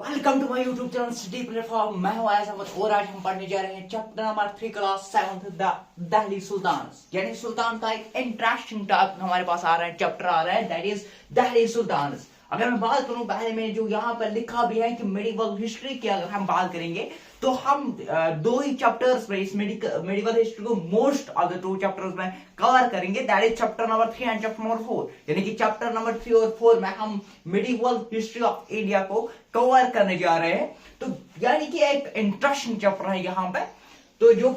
Welcome to my YouTube channel city platform. मैं हूं आयस अहमद और आज हम पढ़ने जा रहे हैं chapter number 3 class 7th Delhi सुल्तान। यानी सुल्तान का एक इंटरेस्टिंग टॉपिक हमारे पास आ रहा है, चैप्टर आ रहा है, दैट इज दिल्ली सुल्तान। अगर मैं बात करूं पहले में जो यहाँ पर लिखा भी है कि मेडिवल हिस्ट्री की अगर हम बात करेंगे तो हम दो ही चैप्टर्स में इस मेडिवल हिस्ट्री को मोस्ट ऑफ द 2 चैप्टर्स में कवर करेंगे, that is chapter number 3 and chapter number 4। यानी कि चैप्टर नंबर 3 और 4 में हम मेडिवल हिस्ट्री ऑफ इंडिया को कवर करने जा रहे हैं। तो यानी कि एक इंटरेस्टिंग चैप्टर है यहाँ पे। तो जो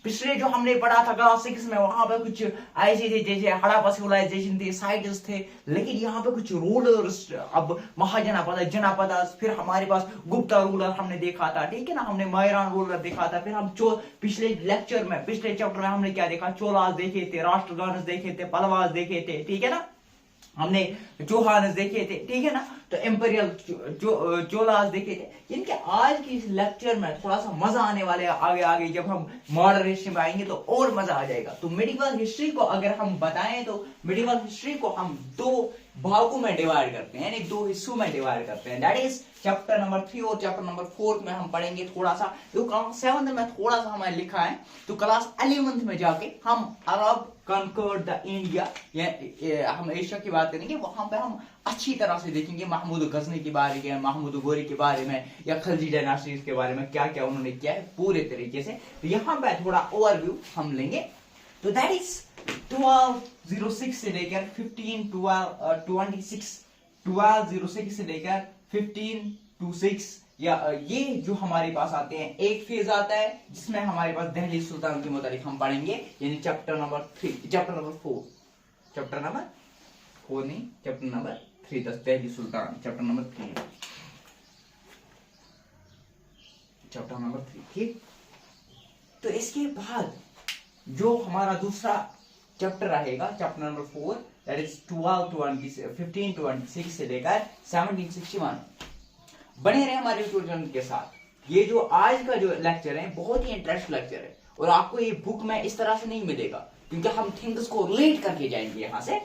पिछले जो हमने पढ़ा था क्लास 6 में, वहां पे कुछ ऐसे थे जैसे हड़प्पा सिविलाइजेशन थे, साइट्स थे, लेकिन यहाँ पे कुछ रूलर्स, अब महाजनपद, जनपद, फिर हमारे पास गुप्ता रूलर हमने देखा था, ठीक है ना, हमने मैरान रूलर देखा था। फिर हम पिछले चैप्टर में हमने क्या देखा, चोलास देखे थे, राष्ट्रगणस देखे थे, पलवास देखे थे, ठीक है ना, हमने चौहान देखे थे, ठीक है ना, तो एम्पेरियल चोलास देखे थे। इनके आज की इस लेक्चर में थोड़ा सा मजा आने वाले है, आगे आगे जब हम मॉडर्न हिस्ट्री में आएंगे तो और मजा आ जाएगा। तो मेडिवल हिस्ट्री को अगर हम बताएं तो मेडिवल हिस्ट्री को हम 2 भागों में डिवाइड करते हैं, यानी 2 हिस्सों में डिवाइड करते हैं, दैट इज चैप्टर नंबर 3 और चैप्टर नंबर 4 में हम पढ़ेंगे थोड़ा सा। तो क्लास 7 में थोड़ा सा हमें लिखा है, तो क्लास 11 में जाके हम अरब कनकर्ड द इंडिया, हम एशिया की बात करेंगे, वहां पे हम अच्छी तरह से देखेंगे महमूद गजनी के बारे में, महमूद गोरी के बारे में, या खलजी डायनास्टी के बारे में, क्या क्या उन्होंने किया है पूरे तरीके से। तो यहाँ पे थोड़ा ओवरव्यू हम लेंगे। तो दैट इज 1206 से लेकर 1206 से लेकर 1526, या ये जो हमारे पास आते हैं, एक फेज आता है जिसमें हमारे पास दिल्ली सुल्तान के मुतालिक हम पढ़ेंगे, यानी चैप्टर नंबर 4 नहीं, चैप्टर नंबर 3, दिल्ली सुल्तान चैप्टर नंबर 3, ठीक। तो इसके बाद जो हमारा दूसरा चैप्टर रहेगा, चैप्टर नंबर 4, दैट इज 1526 से लेकर 1761। बने रहे हमारे यूट्यूब चैनल के साथ। ये जो आज का जो लेक्चर है बहुत ही इंटरेस्टिंग लेक्चर है, और आपको ये बुक में इस तरह से नहीं मिलेगा, क्योंकि हम थिंग्स को रिलेट करके जाएंगे यहां से।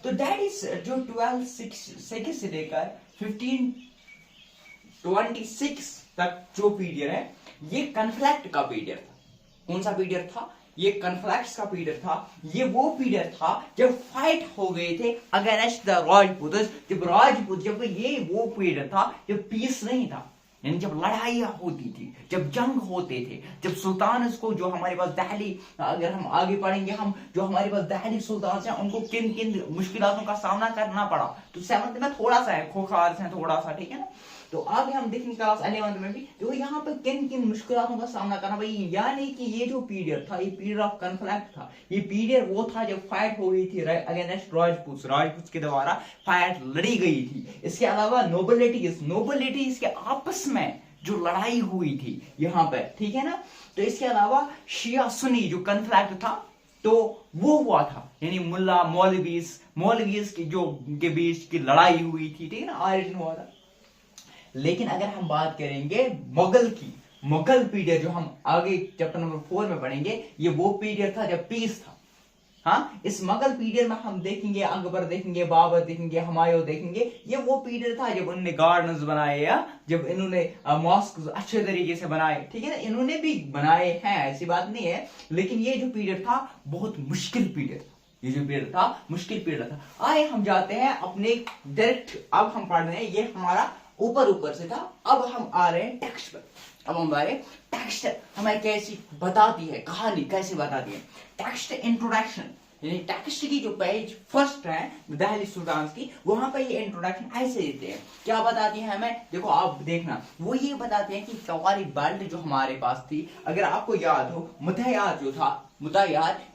तो दैट इज जो 1206 से लेकर 1526 तक जो पीरियड है, ये कन्फ्लिक्ट का पीरियड था। कौन सा पीरियड था? ये कन्फ्लिक्ट का पीरियड था। ये वो पीरियड था जब फाइट हो गए थे अगेंस्ट द राजपूत। जब ये वो पीरियड था जब पीस नहीं था, यानी जब लड़ाइयां होती थी, जब जंग होते थे, जब सुल्तान को, जो हमारे पास दिल्ली, अगर हम आगे पढ़ेंगे, हम जो हमारे पास दिल्ली सुल्तान हैं उनको किन किन मुश्किलों का सामना करना पड़ा। तो 7th में थोड़ा सा है, खोखार है थोड़ा सा, ठीक है ना। तो आगे हम देखेंगे क्लास 11 में भी, तो यहाँ पे किन किन मुश्किलों का सामना करना भाई। यानी कि ये जो पीरियड था, ये पीरियड ऑफ कन्फ्लिक्ट था। ये पीरियड वो था जब फाइट हो गई थी अगेंस्ट राजपूत के द्वारा फाइट लड़ी गई थी। इसके अलावा नोबिलिटी इसके आपस में जो लड़ाई हुई थी यहाँ पे, ठीक है ना। तो इसके अलावा शिया सुन्नी जो कन्फ्लिक्ट था, तो वो हुआ था, यानी मुल्ला मौलवीज की जो के बीच की लड़ाई हुई थी, ठीक है ना, आरिजन हुआ था। लेकिन अगर हम बात करेंगे मुगल पीरियड, जो हम आगे चैप्टर नंबर 4 में पढ़ेंगे, ये वो पीरियड था जब पीस था। हाँ, इस मुगल पीरियड में हम देखेंगे अकबर देखेंगे, बाबर देखेंगे, हुमायूं देखेंगे। ये वो पीरियड था जब उन्होंने गार्डन्स बनाए, या जब इन्होंने मॉस्क अच्छे तरीके से बनाए, ठीक है ना, इन्होंने भी बनाए हैं, ऐसी बात नहीं है। लेकिन ये जो पीरियड था बहुत मुश्किल पीरियड था, मुश्किल पीरियड था। आए हम जाते हैं अपने डायरेक्ट, अब हम पढ़ रहे हैं, ये हमारा ऊपर से था, अब हम आ रहे हैं टेक्स्ट पर। अब हमारे टेक्स्ट हमें कैसी बताती है, कहानी कैसे बताती है। टेक्स्ट इंट्रोडक्शन, यानी टेक्स्ट की जो पेज फर्स्ट है दिल्ली सुल्तान की, वहां पर ये इंट्रोडक्शन ऐसे देते हैं। क्या बताती है हमें, देखो आप देखना, वो ये बताते हैं कि कवारी बेल्ट जो हमारे पास थी, अगर आपको याद हो, मुतैयार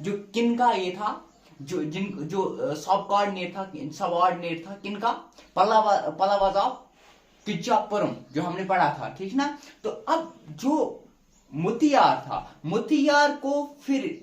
जो किनका ये था, जो सब कोऑर्डिनेट था किनका, पल्लवाज ऑफ किच्चापुरम, जो हमने पढ़ा था, ठीक ना। तो अब जो मुतियार को फिर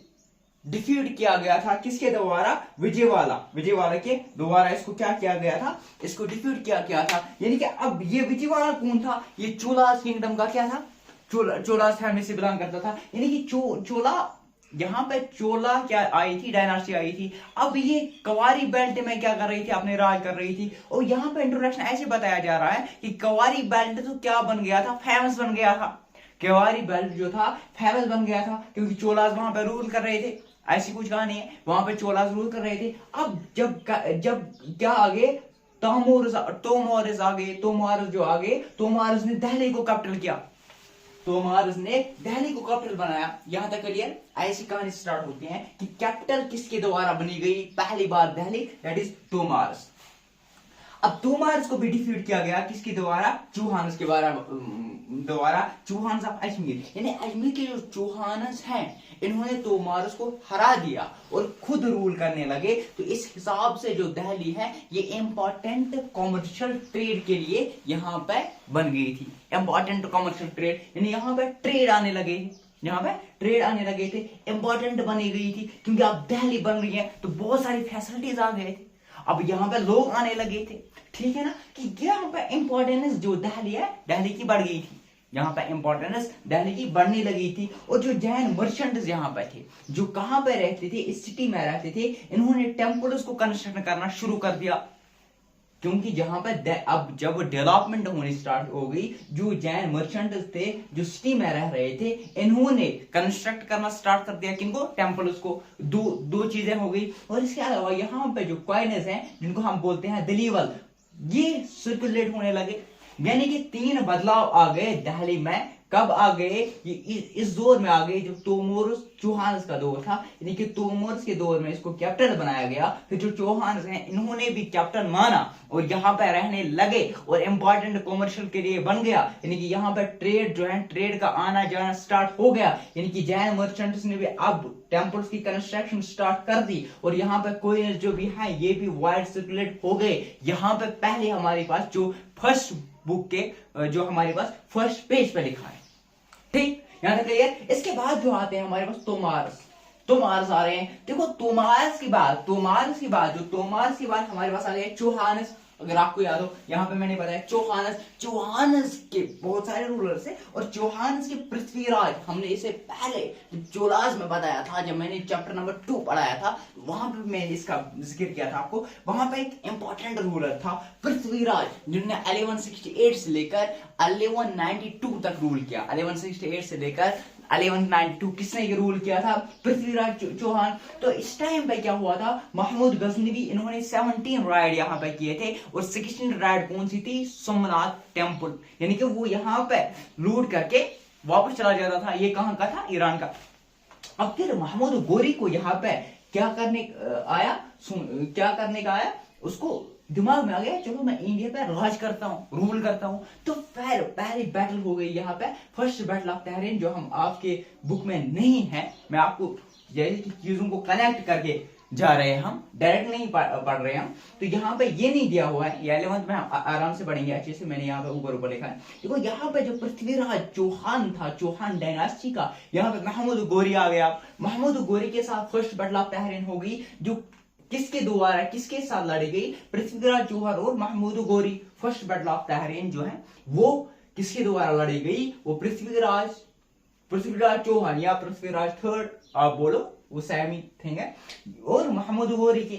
डिफीट किया गया था, किसके द्वारा? विजयवाला के द्वारा इसको क्या किया गया था, इसको डिफीट किया गया था। यानी कि अब ये विजयवाला कौन था? ये चोलास किंगडम का क्या था, चोलास फैमिली से बिलोंग करता था। यानी कि चोला यहाँ पे चोला क्या आई थी, डायनास्टी आई थी। अब ये कवारी बेल्ट में क्या कर रही थी, अपने राज कर रही थी। और यहाँ पे इंट्रोडक्शन ऐसे बताया जा रहा है कि कवारी बेल्ट तो क्या बन गया था, फेमस बन गया था। कवारी बेल्ट जो था फेमस बन गया था क्योंकि चोलास वहां पे रूल कर रहे थे। ऐसी कुछ कहानी है, वहां पे चोलास रूल कर रहे थे। अब जब क्या आगे तोमारस आ गए, तोमारस जो आगे, तोमारस ने दिल्ली को कैपिटल किया, तोमारस ने दिल्ली को कैपिटल बनाया। यहां तक क्लियर। ऐसी कहानी स्टार्ट होती है कि कैपिटल किसके द्वारा बनी गई पहली बार दिल्ली, दैट इज तोमारस। अब तोमारस को भी डिफीट किया गया किसके द्वारा, चौहानस के द्वारा, चौहान ऑफ अजमेर। यानी अजमेर के जो चौहानस हैं इन्होंने तोमारस को हरा दिया और खुद रूल करने लगे। तो इस हिसाब से जो दिल्ली है ये इंपॉर्टेंट कॉमर्शियल ट्रेड के लिए यहाँ पे बन गई थी। इंपॉर्टेंट कॉमर्शियल ट्रेड यानी यहाँ पे ट्रेड आने लगे, यहाँ पे ट्रेड आने लगे थे, इंपॉर्टेंट बनी गई थी क्योंकि अब दिल्ली बन रही है तो बहुत सारी फैसिलिटीज आ गए थे। अब यहाँ पे लोग आने लगे थे, ठीक है ना, कि यहाँ पे इंपॉर्टेंस जो दिल्ली है दिल्ली की बढ़ गई थी, यहाँ पे इंपॉर्टेंस दिल्ली की बढ़ने लगी थी। और जो जैन मर्चेंट्स यहाँ पे थे, जो कहां पे रहते थे, इस सिटी में रहते थे, इन्होंने टेम्पल्स को कंस्ट्रक्ट करना शुरू कर दिया क्योंकि जहां पे अब जब डेवलपमेंट होनी स्टार्ट हो गई, जो जैन मर्चेंट्स थे जो सिटी में रह रहे थे, इन्होंने कंस्ट्रक्ट करना स्टार्ट कर दिया किनको, टेम्पल्स को। दो चीजें हो गई। और इसके अलावा यहाँ पे जो कॉइन्स हैं जिनको हम बोलते हैं दिलीवल, ये सर्कुलेट होने लगे। यानी कि 3 बदलाव आ गए दिल्ली में। कब आ गए, इस दौर में आ गए जो तोमारस चौहानस का दौर था, यानी कि तोमारस के दौर में इसको कैपिटल बनाया गया। फिर जो चौहानस हैं इन्होंने भी कैपिटल माना और यहाँ पे रहने लगे और इंपॉर्टेंट कॉमर्शियल के लिए बन गया। यानी कि यहाँ पे ट्रेड जो है, ट्रेड का आना जाना स्टार्ट हो गया। यानी कि जैन मर्चेंट्स ने भी अब टेम्पल्स की कंस्ट्रक्शन स्टार्ट कर दी और यहाँ पे कोई जो भी है ये भी वाइड सर्कुलेट हो गए। यहाँ पे पहले हमारे पास जो फर्स्ट बुक के जो हमारे पास फर्स्ट पेज पे लिखा है, ठीक, यहां तक क्लियर। इसके बाद जो आते हैं हमारे पास तोमारस आ रहे हैं। देखो तोमारस के बाद हमारे पास आ गए चौहानस। अगर आपको याद हो, यहाँ पे मैंने बताया चौहानस के बहुत सारे रूलर्स हैं और चौहानस के पृथ्वीराज, हमने इसे पहले चोलास में बताया था, जब मैंने चैप्टर नंबर 2 पढ़ाया था वहां पे मैंने इसका जिक्र किया था आपको। वहां पे एक इंपॉर्टेंट रूलर था पृथ्वीराज, जिन्होंने 1168 से लेकर 1192 तक रूल किया। 1168 से लेकर 1192 किसने ये रूल किया था, पृथ्वीराज चौहान। तो इस टाइम पे क्या हुआ था, महमूद गजनवी, इन्होंने 17 राइड यहाँ पे किए थे और 16 राइड कौन सी थी, सोमनाथ टेम्पल। यानी कि वो यहाँ पे लूट करके वापस चला जाता था। ये कहां का था, ईरान का। अब फिर महमूद गोरी को यहाँ पे क्या करने का आया, उसको दिमाग में आ गया चलो मैं इंडिया पे राज करता हूँ, रूल करता हूँ। तो फिर पहली बैटल हो गई यहाँ पे, फर्स्ट बैटल ऑफ तहरीन, जो हम आपके बुक में नहीं है। मैं आपको जैसे कि चीजों को कनेक्ट करके जा रहे हैं, हम डायरेक्ट नहीं पढ़ रहे हैं। तो यहाँ पे ये नहीं दिया हुआ है, ये 11th में आराम से पढ़ेंगे अच्छे से। मैंने यहाँ पे ऊपर लिखा है, देखो यहाँ पे जो पृथ्वीराज चौहान था, चौहान डायनास्टी का, यहाँ पे महमूद गोरी आ गया। महमूद गोरी के साथ फर्स्ट बैटल ऑफ तहरीन हो गई, जो किसके साथ लड़ी गई, पृथ्वीराज चौहान और महमूद गोरी। फर्स्ट बैटल ऑफ तहरीन जो है वो किसके द्वारा लड़ी गई, वो पृथ्वीराज चौहान या पृथ्वीराज थर्ड, आप बोलो, वो सेमी थिंग है, और महमूद गोरी के।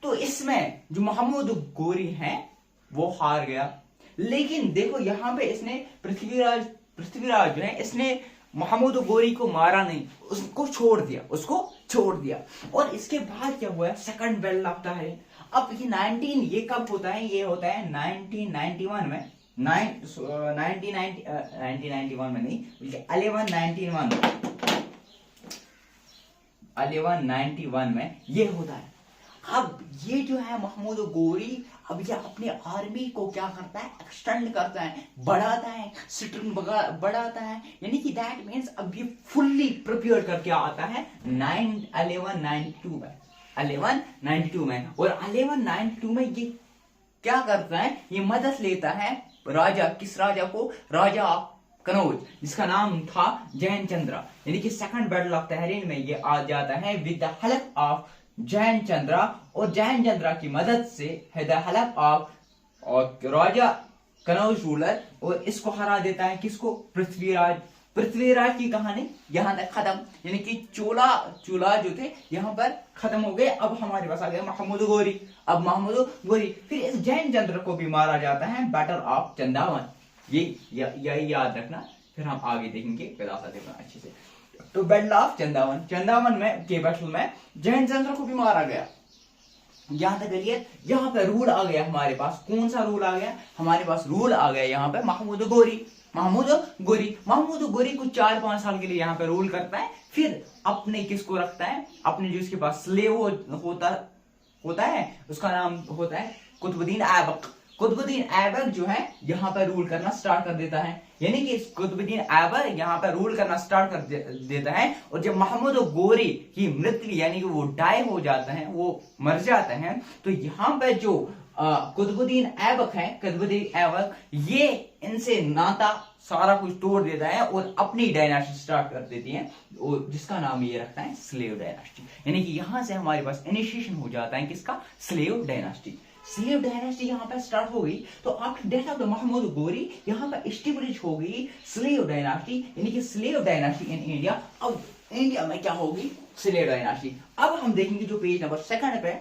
तो इसमें जो महमूद गोरी हैं वो हार गया। लेकिन देखो यहाँ पे इसने पृथ्वीराज जो है, इसने महमूद गोरी को मारा नहीं, उसको छोड़ दिया। और इसके बाद क्या हुआ, सेकंड बैटल ऑफ तहरीन। अब ये कब होता है, ये होता है 1991 में, 1991 में नहीं, 1191 में ये होता है। अब ये जो है महमूद गोरी, अब ये अपने आर्मी को क्या करता है, एक्सटेंड करता है, बढ़ाता है, स्ट्रेंथ बढ़ाता है। यानी कि दैट मींस अब ये फुल्ली प्रिपेयर करके आता है 1192 में। और 1192 में ये क्या करता है, ये मदद लेता है किस राजा को, राजा कनौज, जिसका नाम था जैन चंद्रा। यानी कि सेकंड बैटल ऑफ तहरीन में ये आ जाता है with the help of Jain Chandra, और जैन चंद्रा की मदद से हेल्प ऑफ और राजा कनौज रूलर, और इसको हरा देता है किसको, पृथ्वीराज पृथ्वीराज की कहानी यहाँ तक खत्म, यानी कि चोला जो थे यहाँ पर खत्म हो गए। अब हमारे पास आ गया महमूद गोरी। अब महमूद गोरी, फिर इस जैन चंद्र को भी मारा जाता है बैटल ऑफ चंदावन। यही याद रखना, फिर हम आगे देखेंगे अच्छे से। तो बैटल ऑफ चंदावन में के बैटल में जैन चंद्र को भी मारा गया। यहां तक चलिए, यहाँ पे रूल आ गया हमारे पास। कौन सा रूल आ गया हमारे पास? रूल आ गया यहाँ पे महमूद गोरी कुछ 4-5 साल के लिए यहाँ पे रूल करता है। फिर अपने किसको रखता है? अपने जो इसके पास स्लेव होता है, उसका नाम होता है कुतुबुद्दीन ऐबक जो है यहाँ पर रूल करना स्टार्ट कर देता है। यानी कि कुतुबुद्दीन ऐबक यहाँ पर रूल करना स्टार्ट कर देता है। और जब महमूद गोरी की मृत्यु, यानी कि वो डाई हो जाता है, वो मर जाते हैं, तो यहाँ पे जो कुतुबुद्दीन ऐबक ये इनसे नाता सारा कुछ तोड़ देता है और अपनी डायनास्टी स्टार्ट कर देती है, और जिसका नाम ये रखता है स्लेव डायनास्टी। यानी कि यहां से हमारे पास इनिशिएशन हो जाता है किसका? स्लेव डायनास्टी यहाँ पर स्टार्ट हो गई। तो after death of the Mahmud Ghori यहाँ पर एस्टेब्लिश हो गई स्लेव डायनास्टी, यानी कि स्लेव डायनास्टी इन इंडिया। अब इंडिया में क्या होगी? Slave dynasty. अब हम देखेंगे जो पेज नंबर 2 पे,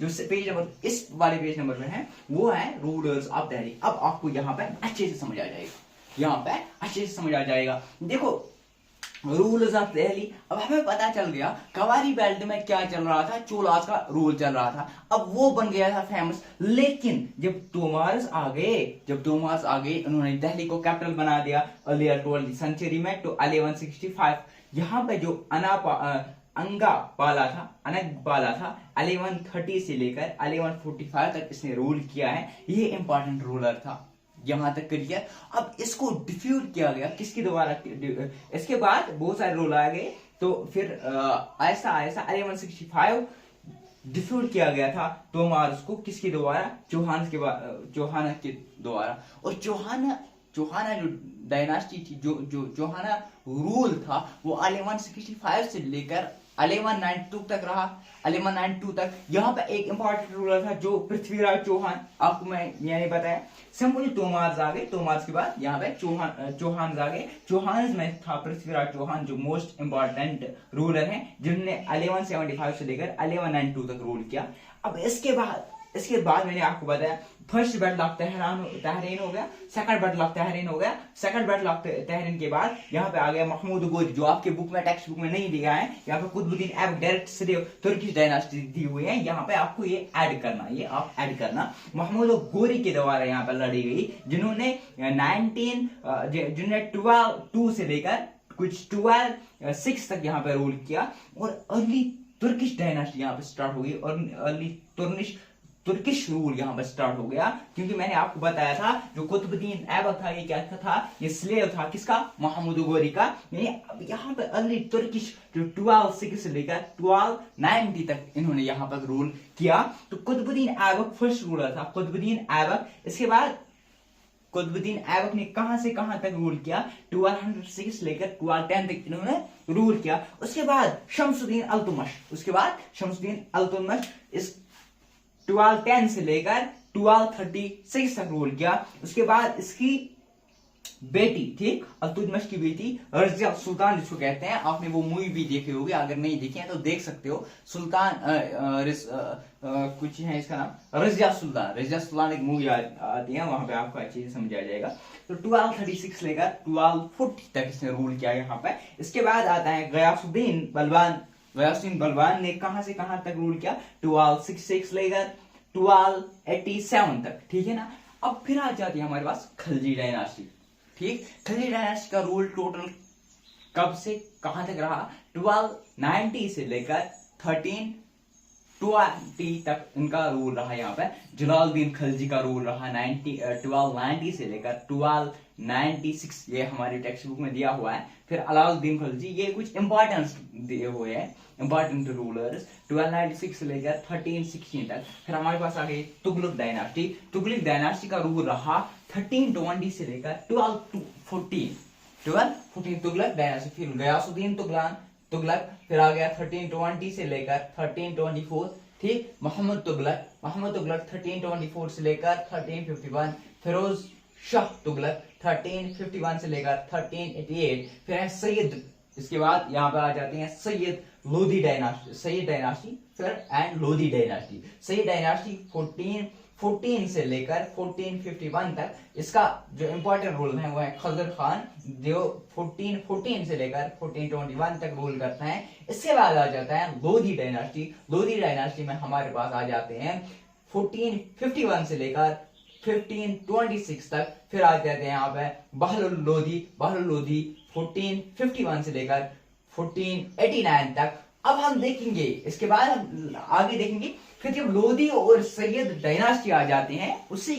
जो पेज नंबर इस वाले पेज नंबर में है, वो है रूलर्स ऑफ दिल्ली। अब आपको यहाँ पे अच्छे से समझ आ जाएगा, देखो रूल्स ऑफ दिल्ली। अब हमें पता चल गया कवारी बेल्ट में क्या चल रहा था, चोलास का रूल चल रहा था, अब वो बन गया था फेमस। लेकिन जब तोमार्स आ गए, उन्होंने दिल्ली को कैपिटल बना दिया अर्लियर 12वीं सेंचुरी में, तो 1165। यहाँ पे जो अनंगपाला था 1130 से लेकर 1145 तक इसने रूल किया है। ये इंपॉर्टेंट रूलर था, यहां तक क्लियर। अब इसको डिफ्यूज किया गया किसके द्वारा? इसके बाद बहुत सारे रूल आ गए, तो फिर ऐसा 1165 डिफ्यूज किया गया था तोमार्स को किसके द्वारा? चौहान के द्वारा। और चौहाना जो डायनास्टी थी, जो चौहाना रूल था, वो 1165 से लेकर 1192 तक रहा। 1192 तक यहाँ पे एक इंपॉर्टेंट रूलर था जो पृथ्वीराज चौहान, आपको मैंने बताया। सिंपली तोमार्स आ गए, तोमार्स के बाद यहाँ पे चौहान आ गए। चौहान में था पृथ्वीराज चौहान, जो मोस्ट इंपॉर्टेंट रूलर हैं, जिन्होंने 1175 से लेकर 1192 तक रूल किया। अब इसके बाद मैंने आपको बताया फर्स्ट बैटल ऑफ तहरीन हो गया, सेकंड बैटल ऑफ तहरीन हो गया। सेकंड बैटल ऑफ तहरीन के बाद यहाँ पे आ गया महमूद गोरी, जो आपके बुक में टेक्स्ट बुक में नहीं दिया है। यहाँ पे Qutbuddin Aibak direct slave Turkish dynasty दी हुई है, यहाँ पे आपको ये ऐड करना। महमूद गोरी के द्वारा यहाँ पे लड़ी गई, जिन्होंने 12 से लेकर कुछ 12 तक यहाँ पे रूल किया। और अर्ली तुर्किश डायनास्टी यहाँ पे स्टार्ट हो गई, और अर्ली तुर्किश रूल यहाँ पर स्टार्ट हो गया। क्योंकि मैंने आपको बताया था जो कुतुबुद्दीन ऐबक था, ये क्या था? ये स्लेव था किसका? महमूद गोरी का। अब यहाँ पर अर्ली तुर्किश जो 12 से लेकर 1290 तक इन्होंने यहाँ पर रूल किया। तो कुतुबुद्दीन ऐबक फर्स्ट रूलर था, कुतुबुद्दीन ऐबक। इसके बाद कुतुबुद्दीन ऐबक ने कहां से कहां तक रूल किया? 1206 लेकर 1210 तक इन्होंने रूल किया। उसके बाद शमसुद्दीन अल्तुतमिश इस 1210 से लेकर 1236 तक रूल किया। उसके बाद इसकी बेटी थी अल्तुतमिश की बेटी रजिया सुल्तान, जिसको कहते हैं। आपने वो मूवी भी देखी होगी, अगर नहीं देखी है तो देख सकते हो। सुल्तान कुछ है इसका नाम, रजिया सुल्तान एक मूवी आती है, वहां पे आपको अच्छे से समझ आ जाएगा। तो 1236 लेकर 1240 तक इसने रूल किया यहाँ पे। इसके बाद आता है गयासुद्दीन बलबान ने कहां से कहां तक रूल किया? 1266 लेकर 1287 तक, ठीक है ना। अब फिर आ जाती है हमारे पास खलजी डायनास्टी। ठीक, खलजी डायनास्टी का रूल टोटल कब से कहां तक रहा? 1290 से लेकर 1320 तक इनका रूल रहा। यहाँ पे जलालुद्दीन खलजी का रूल रहा 1290 से लेकर 1296, ये हमारे टेक्स्ट बुक में दिया हुआ है। फिर अलाउद्दीन खलजी, ये कुछ इंपॉर्टेंस दिए हुए हैं, इंपॉर्टेंट रूलर्स 1296 से लेकर 1316 तक। फिर हमारे पास आ गई तुगलक डायनास्टी का रूल रहा 1320 से लेकर 1214 तुगलक डायनास्टी। फिर गयासुद्दीन तुगलक, फिर आ गया 1320 से लेकर 1324, ठीक। मोहम्मद तुगलक 1324 से लेकर 1351। फिरोज शाह तुगलक 1351 से लेकर 1388, फिर है सैयद, इसके बाद यहाँ पे आ जाते हैं सैयद लोधी डायनास्टी, सैयद डायनास्टी, फिर and Lodhi dynasty. Syed dynasty 1414 से लेकर 1451 तक, इसका जो इंपॉर्टेंट रोल है वो है खजर खान, जो 1414 से लेकर 1421 तक रूल करता है। इसके बाद आ जाता है लोधी डायनास्टी। लोधी डायनास्टी में हमारे पास आ जाते हैं 1451 से लेकर 1526 तक, फिर आ जाते हैं यहाँ पे बहलुल लोधी। बहलुल लोधी 1451 से लेकर 1489 तक। अब हम देखेंगे, इसके बाद हम आगे देखेंगे, फिर जब लोधी और सैयद डायनास्टी आ जाते हैं, उसी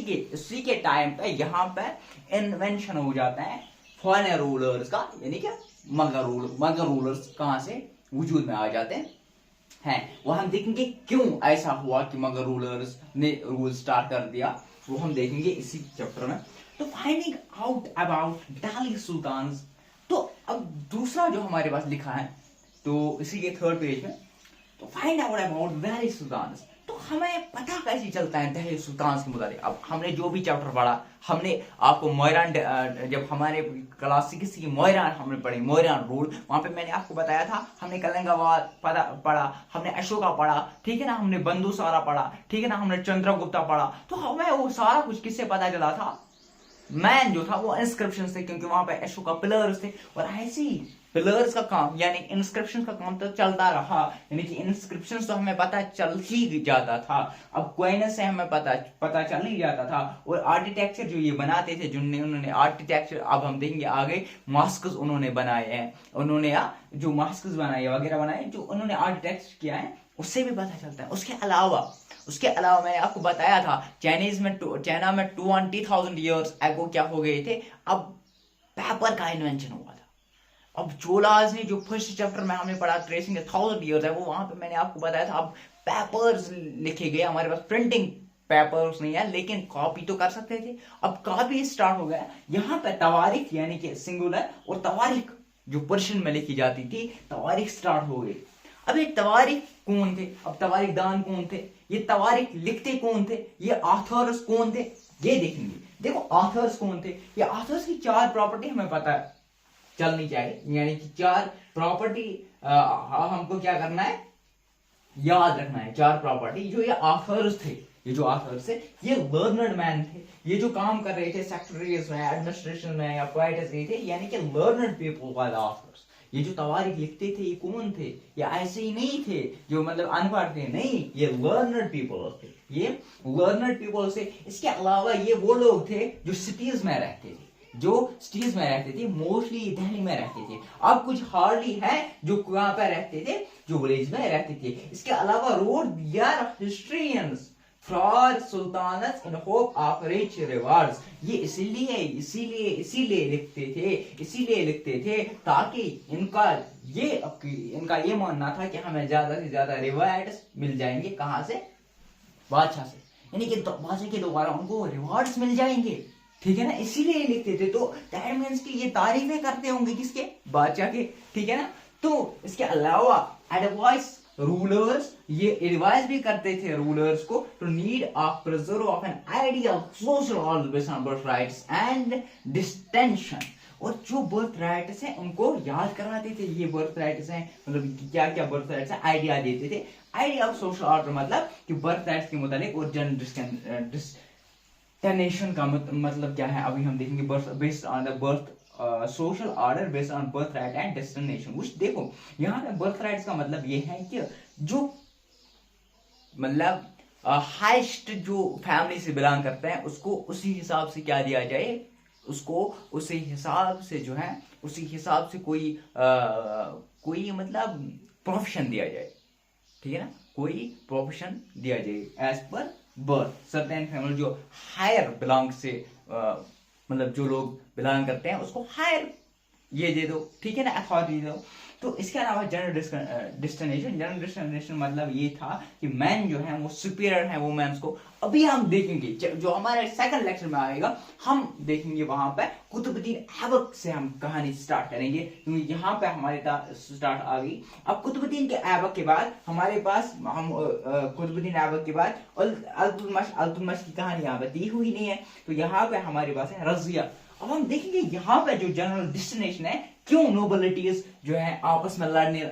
के टाइम पे यहाँ पे इन्वेंशन हो जाता है फॉरेन रूलर्स का, यानी कि मगर रूलर्स कहां से वजूद में आ जाते हैं। वो हम देखेंगे क्यों ऐसा हुआ कि मगर रूलर्स ने रूल स्टार्ट कर दिया, वो हम देखेंगे इसी चैप्टर में। तो finding out about Delhi sultans, तो अब दूसरा जो हमारे पास लिखा है, तो इसी के थर्ड पेज में, तो find out about Delhi sultans, तो हमें पता कैसे चलता है दिल्ली सुल्तान्स के मुताबिक। अब हमने जो भी चैप्टर पढ़ा, हमने आपको मोयरान, जब हमारे क्लास 6 की मोयरान हमने पढ़ी, मोयरान रूल, वहां पे मैंने आपको बताया था, हमने कलिंगावाद पढ़ा, हमने अशोका पढ़ा, ठीक है ना, हमने बंदूसारा पढ़ा, ठीक है ना, हमने चंद्रगुप्ता पढ़ा। तो हमें वो सारा कुछ किससे पता चला था, मैन जो था वो इंस्क्रिप्शन थे, क्योंकि वहां पे अशोका पिलर्स थे, और ऐसे ही पिलर्स का काम यानी इंस्क्रिप्शन का काम तो चलता रहा, यानी कि इंस्क्रिप्शन तो हमें पता चल ही जाता था। अब कोइनस से हमें पता चल ही जाता था, और आर्किटेक्चर जो ये बनाते थे, उन्होंने आर्किटेक्चर, अब हम देखेंगे आगे, मास्कस उन्होंने बनाए हैं, उन्होंने जो मास्कस बनाए वगैरह बनाए, जो उन्होंने आर्किटेक्चर किया है, उससे भी पता चलता है। उसके अलावा मैंने आपको बताया था चाइना में 20,000 ईयर्स एगो क्या हो गए थे, अब पेपर का इन्वेंशन हुआ था। अब चोलाज ने जो फर्स्ट चैप्टर में हमने पढ़ा ट्रेसिंग 1000 ईयर्स है, वो वहां पे मैंने आपको बताया था, अब पेपर्स लिखे गए, हमारे पास प्रिंटिंग पेपर्स नहीं है, लेकिन कॉपी तो कर सकते थे। अब कॉपी स्टार्ट हो गया, यहाँ पे तवारीख यानी कि सिंगुलर और तवारीख जो पर्शियन में लिखी जाती थी, तवारीख स्टार्ट हो गई। अब ये तवारीख कौन थे, अब तवारीख दान कौन थे, ये तवारीख लिखते कौन थे, ये ऑथर्स कौन थे, ये देखेंगे। देखो ऑथर्स कौन थे, ये ऑथर्स की 4 प्रॉपर्टी हमें पता चलनी चाहिए, यानी कि 4 प्रॉपर्टी हमको क्या करना है, याद रखना है। 4 प्रॉपर्टी जो ये ऑथर्स थे, ये जो ऑथर्स थे, ये लर्नर्ड मैन थे, ये जो काम कर रहे थे सेक्रेटरीज में, एडमिनिस्ट्रेशन में या पोएट्स थे, यानी कि learned people were the author's. ये जो तवारीख लिखते थे, ये कौन थे, ये ऐसे ही नहीं थे जो मतलब अनपढ़ थे, नहीं, ये लर्नर्ड पीपल थे, ये लर्नर्ड पीपल से। इसके अलावा ये वो लोग थे जो सिटीज में रहते थे, मोस्टली दिल्ली में रहते थे। अब कुछ हार्डली है जो कहां पर रहते थे, जो विलेज में रहते थे। इसके अलावा रोड यार historians for sultans in hope of rich rewards, ये इसीलिए लिखते थे ताकि इनका ये मानना था कि हमें ज्यादा से ज्यादा रिवार्ड्स मिल जाएंगे, कहां से, बादशाह से, यानी कि बादशाह के द्वारा उनको रिवार्ड्स मिल जाएंगे, ठीक है ना, इसीलिए लिखते थे। तो दैट मींस कि ये तारीफें करते होंगे किसके, बादशाह के, ठीक है ना। तो इसके अलावा एडवाइस रूलर्स, ये एडवाइस भी करते थे रूलर्स को to need of preserve of an ideal social order based on birth rights and distinction, और जो बर्थ राइट्स हैं उनको याद कराते थे। ये बर्थ राइट्स हैं, मतलब क्या क्या बर्थ राइट्स हैं, आइडिया देते थे। आइडिया ऑफ सोशल ऑर्डर मतलब कि बर्थ राइट्स के मुताबिक, और जनरल डिस्टेंशन का मतलब क्या है, अभी हम देखेंगे। Birth based on the birth social order based on birth right and destination. कुछ देखो यहाँ पे बर्थ राइट्स का मतलब ये है कि जो मतलब हाईएस्ट जो फैमिली से बिलोंग करते हैं उसको उसी हिसाब से क्या दिया जाए, उसको उसी हिसाब से जो है, उसी हिसाब से कोई मतलब प्रोफेशन दिया जाए, ठीक है ना, कोई प्रोफेशन दिया जाए as per birth. Certain family जो हायर बिलोंग से मतलब जो लोग बिलोंग करते हैं उसको हायर ये दे दो, ठीक है ना, अथॉरिटी दे दो। तो इसके अलावा जनरल डिस्टिनेशन मतलब ये था कि मैन जो है वो सुपीरियर है वुमेन्स को। अभी हम देखेंगे जो हमारे सेकंड लेक्चर में आएगा, हम देखेंगे वहां पे कुतुबुद्दीन ऐबक से हम कहानी स्टार्ट करेंगे, क्योंकि यहाँ पे हमारे स्टार्ट आ गई। अब कुतुबुद्दीन के ऐबक के बाद हमारे पास हम कुतुबुद्दीन ऐबक के बाद अल्तुतमिश की कहानी यहाँ पे दी हुई नहीं है, तो यहाँ पे हमारे पास है रजिया। अब हम देखेंगे यहाँ पे जो जनरल डेस्टिनेशन है, क्यों नोबिलिटीज जो है आपस में लड़ने,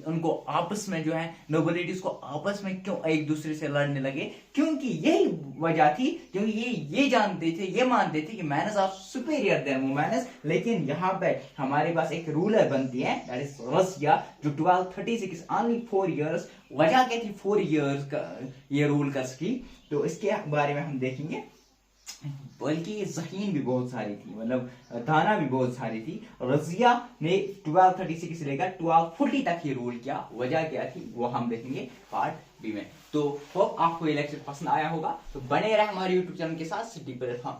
उनको आपस में जो है नोबिलिटीज को आपस में क्यों एक दूसरे से लड़ने लगे, क्योंकि यही वजह थी, क्योंकि ये जानते थे, ये मानते थे कि mans are superior than womens. लेकिन यहाँ पे हमारे पास एक रूलर बनती है, दैट इज रजिया, जो 1236 ओनली 4 इयर्स, वजह क्या थी 4 इयर्स का ये रूल कर सकी, तो इसके बारे में हम देखेंगे। बल्कि ज़हीन भी बहुत सारी थी, मतलब दाना भी बहुत सारी थी। रजिया ने 1236 से लेकर 1240 तक ये रूल किया, वजह क्या थी वो हम देखेंगे पार्ट बी में। तो होप आपको ये लेक्चर पसंद आया होगा, तो बने रहे हमारे यूट्यूब चैनल के साथ सिटी प्लेटफॉर्म।